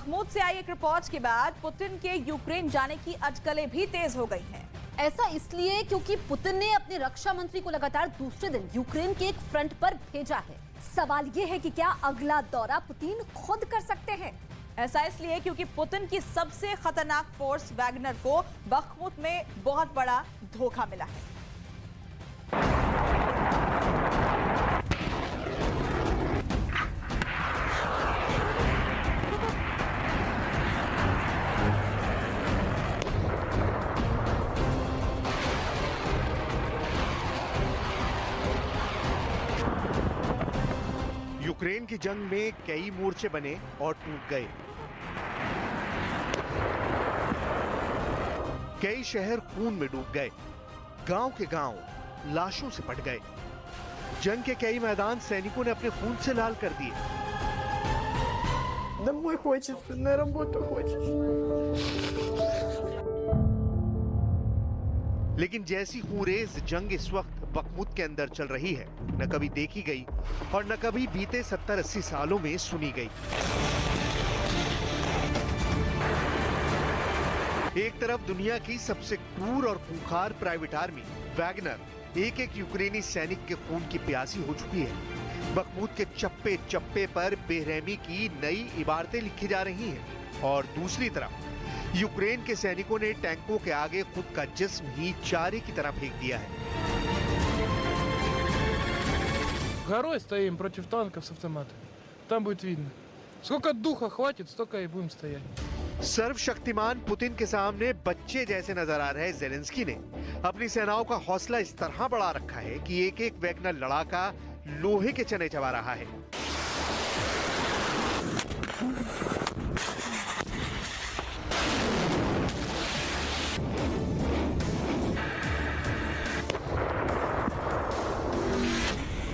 Bakhmut से आई एक report के बाद पुतिन के यूक्रेन जाने की अटकलें भी तेज हो गई हैं। ऐसा इसलिए क्योंकि पुतिन ने अपने रक्षा मंत्री को लगातार दूसरे दिन यूक्रेन के एक फ्रंट पर भेजा है। सवाल ये है कि क्या अगला दौरा पुतिन खुद कर सकते हैं? ऐसा इसलिए क्योंकि पुतिन की सबसे खतरनाक फोर्स वैगनर को बखमुत में बहुत बड़ा धोखा मिला है। यूक्रेन की जंग में कई मोर्चे बने और टूट गए। कई शहर खून में डूब गए, गांव के गांव लाशों से पट गए। जंग के कई मैदान सैनिकों ने अपने खून से लाल कर दिए। Домой хочется, на работу хочется। लेकिन जैसी खूंरेज जंग इस वक्त बखमुत के अंदर चल रही है, न कभी देखी गई और न कभी बीते 70-80 सालों में सुनी गई। एक तरफ दुनिया की सबसे क्रूर और खूंखार प्राइवेट आर्मी वैगनर एक एक यूक्रेनी सैनिक के खून की प्यासी हो चुकी है। बखमुत के चप्पे चप्पे पर बेरहमी की नई इबारतें लिखी जा रही हैं और दूसरी तरफ यूक्रेन के सैनिकों ने टैंकों के आगे खुद का जिस्म ही चारे की तरह फेंक दिया है। Горой стоим против танков с автоматами. Там будет видно. Сколько духа хватит, столько и будем стоять. सर्वशक्तिमान पुतिन के सामने बच्चे जैसे नजर आ रहे जेलेंस्की ने अपनी सेनाओं का हौसला इस तरह बढ़ा रखा है कि एक एक वैगनर लड़ाका लोहे के चने चबा रहा है।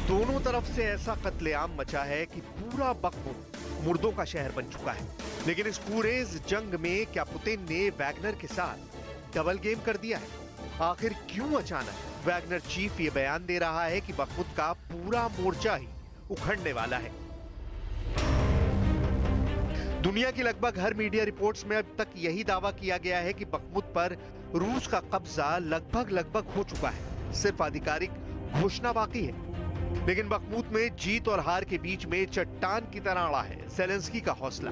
दोनों तरफ से ऐसा कत्लेआम मचा है कि पूरा बखमुत मुर्दों का शहर बन चुका है। लेकिन इस पूरे जंग में क्या पुतिन ने वैगनर के साथ डबल गेम कर दिया है? आखिर क्यों अचानक वैगनर चीफ ये बयान दे रहा है कि बखमुत का पूरा मोर्चा ही उखड़ने वाला है? दुनिया की लगभग हर मीडिया रिपोर्ट्स में अब तक यही दावा किया गया है कि बखमुत पर रूस का कब्जा लगभग हो चुका है। सिर्फ आधिकारिक घोषणा बाकी है। लेकिन बखमुत में जीत और हार के बीच में चट्टान की तरह अड़ा है जेलेंस्की का हौसला।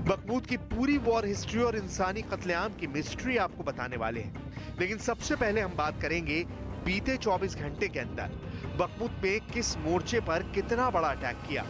बखमुत की पूरी वॉर हिस्ट्री और इंसानी कत्लेआम की मिस्ट्री आपको बताने वाले हैं। लेकिन सबसे पहले हम बात करेंगे बीते 24 घंटे के अंदर बखमुत में किस मोर्चे पर कितना बड़ा अटैक किया।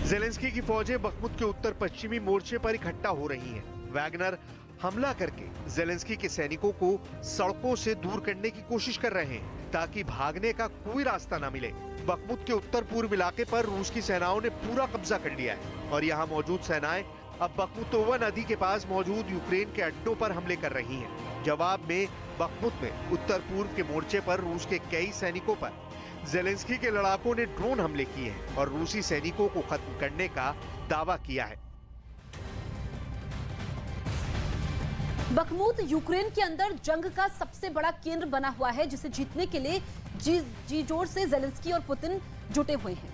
जेलेंस्की की फौजें बखमुत के उत्तर पश्चिमी मोर्चे पर इकट्ठा हो रही हैं। वैगनर हमला करके जेलेंस्की के सैनिकों को सड़कों से दूर करने की कोशिश कर रहे हैं ताकि भागने का कोई रास्ता ना मिले। बखमुत के उत्तर पूर्व इलाके पर रूस की सेनाओं ने पूरा कब्जा कर लिया है और यहाँ मौजूद सेनाएं अब बखमुतोवा नदी के पास मौजूद यूक्रेन के अड्डों पर हमले कर रही हैं। जवाब में बखमुत में उत्तर पूर्व के मोर्चे पर रूस के कई सैनिकों पर जेलेंस्की के लड़ाकों ने ड्रोन हमले किए हैं और रूसी सैनिकों को खत्म करने का दावा किया है। बखमुत यूक्रेन के अंदर जंग का सबसे बड़ा केंद्र बना हुआ है, जिसे जीतने के लिए जी जोर से जेलेंस्की और पुतिन जुटे हुए हैं।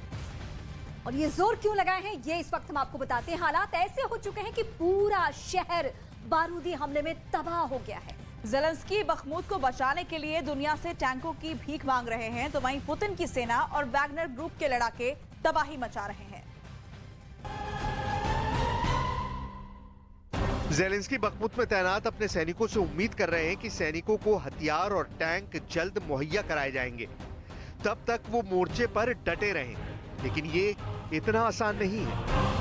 और ये जोर क्यों लगाए हैं, ये इस वक्त हम आपको बताते हैं। हालात ऐसे हो चुके हैं कि पूरा शहर बारूदी हमले में तबाह हो गया है। जेलेंस्की बखमुत को बचाने के लिए दुनिया से टैंकों की भीख मांग रहे हैं, तो वहीं पुतिन की सेना और वैगनर ग्रुप के लड़ाके तबाही मचा रहे हैं। जेलेंस्की बखमुत में तैनात अपने सैनिकों से उम्मीद कर रहे हैं कि सैनिकों को हथियार और टैंक जल्द मुहैया कराए जाएंगे। तब तक वो मोर्चे पर डटे रहें। लेकिन ये इतना आसान नहीं है।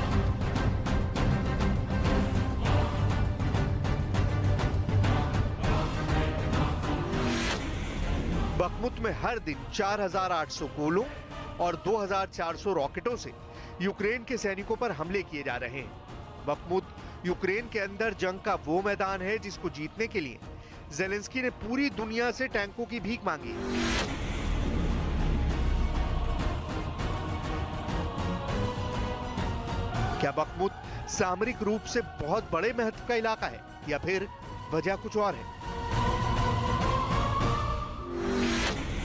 बखमुत में हर दिन 4,800 गोलों और 2,400 रॉकेटों से यूक्रेन के सैनिकों पर हमले किए जा रहे हैं। बखमुत यूक्रेन के अंदर जंग का वो मैदान है जिसको जीतने के लिए जेलेंस्की ने पूरी दुनिया से टैंकों की भीख मांगी। क्या बखमुत सामरिक रूप से बहुत बड़े महत्व का इलाका है या फिर वजह कुछ और है?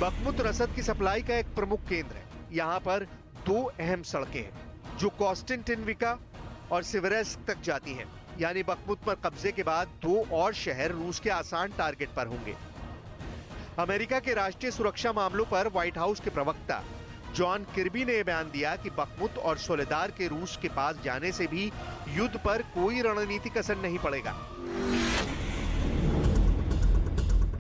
बखमुत रसद की सप्लाई का एक प्रमुख केंद्र है। यहाँ पर दो अहम सड़कें हैं जो कॉन्स्टेंटिनविका और सिवरेस्क तक जाती हैं। यानी बखमुत पर कब्जे के बाद दो और शहर रूस के आसान टारगेट पर होंगे। अमेरिका के राष्ट्रीय सुरक्षा मामलों पर व्हाइट हाउस के प्रवक्ता जॉन किर्बी ने बयान दिया कि बखमुत और सोलेदार के रूस के पास जाने से भी युद्ध पर कोई रणनीतिक असर नहीं पड़ेगा।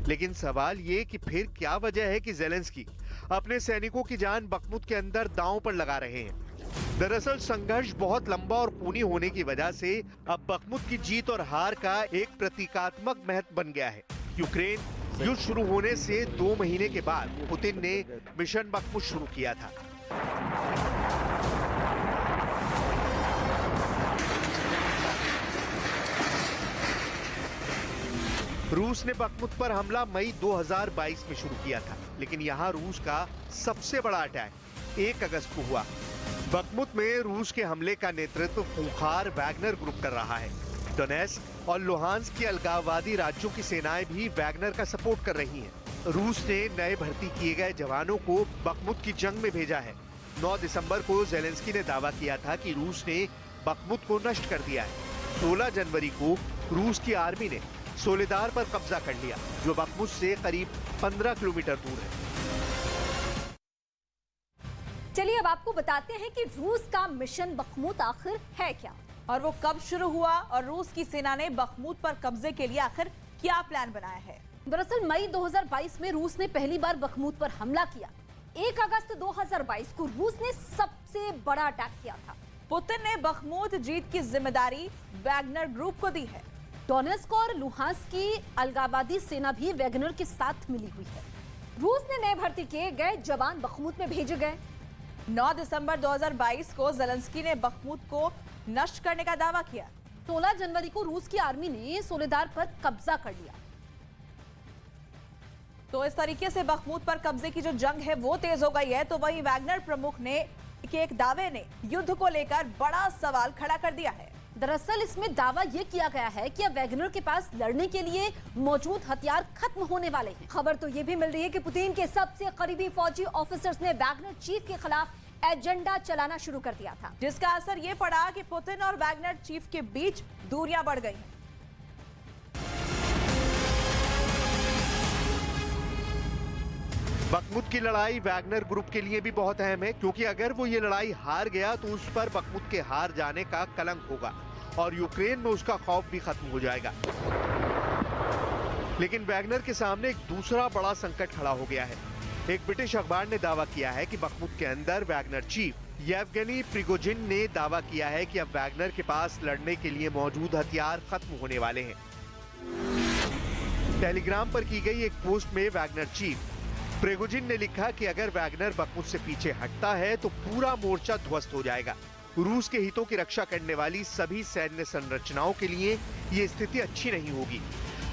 लेकिन सवाल ये कि फिर क्या वजह है कि ज़ेलेंस्की अपने सैनिकों की जान बखमुत के अंदर दांव पर लगा रहे हैं। दरअसल संघर्ष बहुत लंबा और खूनी होने की वजह से अब बखमुत की जीत और हार का एक प्रतीकात्मक महत्व बन गया है। यूक्रेन युद्ध शुरू होने से 2 महीने के बाद पुतिन ने मिशन बखमुत शुरू किया था। रूस ने बखमुत पर हमला मई 2022 में शुरू किया था, लेकिन यहां रूस का सबसे बड़ा अटैक 1 अगस्त को हुआ। बखमुत में रूस के हमले का नेतृत्व खूंखार वैगनर ग्रुप कर रहा है। डोनेट्स्क और लुहांस्क के अलगाववादी राज्यों की सेनाएं भी वैगनर का सपोर्ट कर रही हैं। रूस ने नए भर्ती किए गए जवानों को बखमुत की जंग में भेजा है। 9 दिसंबर को ज़ेलेंस्की ने दावा किया था कि रूस ने बखमुत को नष्ट कर दिया है। 16 जनवरी को रूस की आर्मी ने सोलेदार पर कब्जा कर लिया, जो बखमुत से करीब 15 किलोमीटर दूर है। चलिए अब आपको बताते हैं कि रूस का मिशन बखमुत आखिर है क्या और वो कब शुरू हुआ और रूस की सेना ने बखमुत पर कब्जे के लिए आखिर क्या प्लान बनाया है। दरअसल मई 2022 में रूस ने पहली बार बखमुत पर हमला किया। 1 अगस्त 2022 को रूस ने सबसे बड़ा अटैक किया था। पुतिन ने बखमुत जीत की जिम्मेदारी वैगनर ग्रुप को दी है। डोनेट्स्क और लुहांस्क की अलगाववादी सेना भी वैगनर के साथ मिली हुई है। रूस ने नए भर्ती किए गए जवान बखमुत में भेजे गए। 9 दिसंबर 2022 को ज़ेलेंस्की ने बखमुत को नष्ट करने का दावा किया। 16 जनवरी को रूस की आर्मी ने सोलेदार पर कब्जा कर लिया। तो इस तरीके से बखमुत पर कब्जे की जो जंग है वो तेज हो गई है। तो वहीं वैगनर प्रमुख ने के एक दावे ने युद्ध को लेकर बड़ा सवाल खड़ा कर दिया है। दरअसल इसमें दावा यह किया गया है कि अब वैगनर के पास लड़ने के लिए मौजूद हथियार खत्म होने वाले हैं। खबर तो यह भी मिल रही है कि पुतिन के सबसे करीबी फौजी ऑफिसर्स ने वैगनर चीफ के खिलाफ एजेंडा चलाना शुरू कर दिया था, जिसका असर ये पड़ा कि पुतिन और वैगनर चीफ के बीच दूरियां बढ़ गई हैं। बखमुत की लड़ाई वैगनर ग्रुप के लिए भी बहुत अहम है, क्योंकि अगर वो ये लड़ाई हार गया तो उस पर बखमुत के हार जाने का कलंक होगा और यूक्रेन में उसका खौफ भी खत्म हो जाएगा। लेकिन वैगनर के सामने एक दूसरा बड़ा संकट खड़ा हो गया है। एक ब्रिटिश अखबार ने दावा किया है कि बखमुत के अंदर वैगनर चीफ येवगेनी प्रिगोजिन ने दावा किया है कि अब वैगनर के पास लड़ने के लिए मौजूद हथियार खत्म होने वाले हैं। टेलीग्राम पर की गई एक पोस्ट में वैगनर चीफ प्रिगोजिन ने लिखा कि अगर वैगनर बखमुत से पीछे हटता है तो पूरा मोर्चा ध्वस्त हो जाएगा। रूस के हितों की रक्षा करने वाली सभी सैन्य संरचनाओं के लिए ये स्थिति अच्छी नहीं होगी।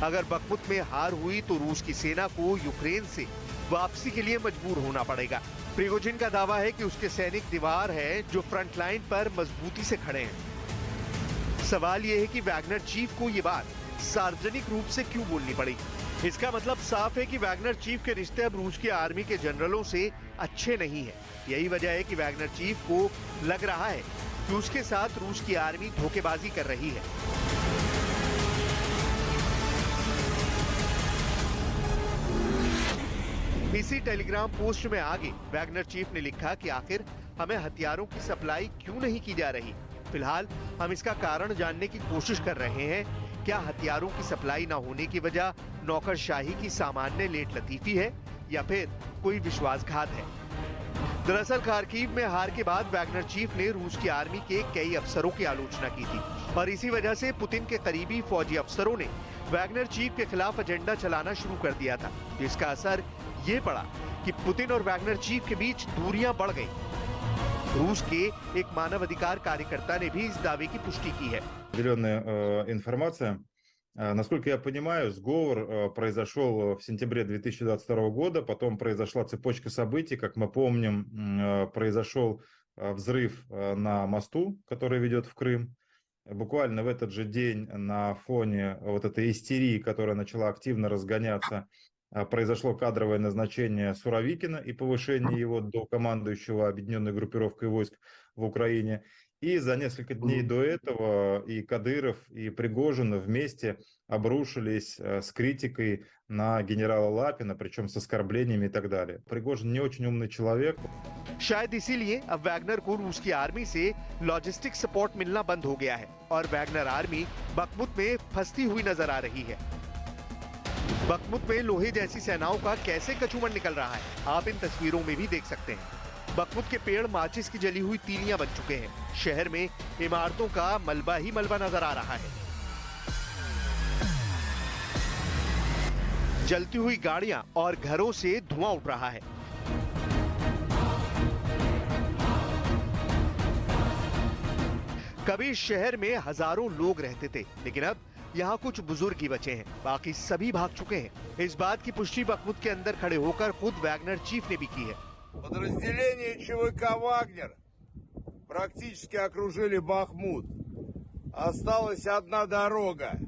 अगर बखमुत में हार हुई तो रूस की सेना को यूक्रेन से वापसी के लिए मजबूर होना पड़ेगा। प्रिगोजिन का दावा है कि उसके सैनिक दीवार है जो फ्रंट लाइन पर मजबूती से खड़े हैं। सवाल यह है कि वैगनर चीफ को ये बात सार्वजनिक रूप से क्यों बोलनी पड़ी। इसका मतलब साफ है कि वैगनर चीफ के रिश्ते अब रूस की आर्मी के जनरलों से अच्छे नहीं है। यही वजह है कि वैगनर चीफ को लग रहा है कि उसके साथ रूस की आर्मी धोखेबाजी कर रही है। इसी टेलीग्राम पोस्ट में आगे वैगनर चीफ ने लिखा कि आखिर हमें हथियारों की सप्लाई क्यों नहीं की जा रही। फिलहाल हम इसका कारण जानने की कोशिश कर रहे हैं। क्या हथियारों की सप्लाई न होने की वजह नौकरशाही की सामान्य लेट लतीफी है या फिर कोई विश्वासघात है। दरअसल खार्किव में हार के बाद वैगनर चीफ ने रूस की आर्मी के कई अफसरों की आलोचना की थी और इसी वजह से पुतिन के करीबी फौजी अफसरों ने वैगनर चीफ के खिलाफ एजेंडा चलाना शुरू कर दिया था, जिसका असर ये पड़ा कि पुतिन और वैगनर चीफ के बीच दूरियां बढ़ गई। रूस के एक मानवाधिकार कार्यकर्ता ने भी इस दावे की पुष्टि की है। Определенная информация. Насколько я понимаю, сговор произошел в сентябре 2022 года, потом произошла цепочка событий, как мы помним, произошел взрыв на мосту, который ведет в Крым. Буквально в этот же день на фоне вот этой истерии, которая начала активно разгоняться произошло кадровое назначение Суровикина и повышение его до командующего объединенной группировкой войск в Украине. И за несколько дней до этого и Кадыров, и Пригожин вместе обрушились с критикой на генерала Лапина, причем с оскорблениями и так далее. Пригожин не очень умный человек. शायद इसीलिए अब वैगनर को रूस की आर्मी से लॉजिस्टिक सपोर्ट मिलना बंद हो गया है और वैगनर आर्मी बखमुत में फंसती हुई नजर आ रही है। बखमुत में लोहे जैसी सेनाओं का कैसे कचूमन निकल रहा है, आप इन तस्वीरों में भी देख सकते हैं। बखमुत के पेड़ माचिस की जली हुई तीलियां बन चुके हैं। शहर में इमारतों का मलबा ही मलबा नजर आ रहा है। जलती हुई गाड़ियां और घरों से धुआं उठ रहा है। कभी इस शहर में हजारों लोग रहते थे, लेकिन अब यहाँ कुछ बुजुर्ग ही बचे हैं, बाकी सभी भाग चुके हैं। इस बात की पुष्टि बखमुत के अंदर खड़े होकर खुद वैगनर चीफ ने भी की है। Подразделения ЧВК «Вагнер» практически окружили Бахмут. Осталась одна дорога.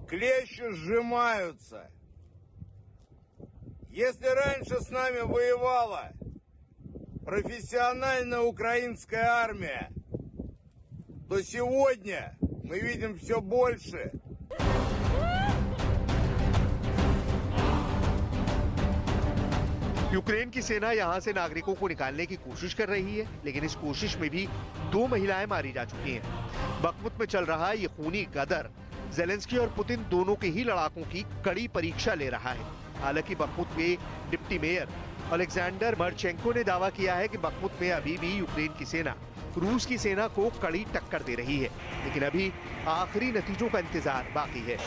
Клещи сжимаются. Если раньше с нами воевала профессиональная украинская армия, то сегодня мы видим все больше. यूक्रेन की सेना यहां से नागरिकों को निकालने की कोशिश कर रही है, लेकिन इस कोशिश में भी 2 महिलाएं मारी जा चुकी हैं। बखमुत में चल रहा ये खूनी गदर ज़ेलेंस्की और पुतिन दोनों के ही लड़ाकों की कड़ी परीक्षा ले रहा है। हालांकि बखमुत के डिप्टी मेयर अलेक्जेंडर मर्चेंको ने दावा किया है कि बखमुत में अभी भी यूक्रेन की सेना रूस की सेना को कड़ी टक्कर दे रही है, लेकिन अभी आखिरी नतीजों का इंतजार बाकी है।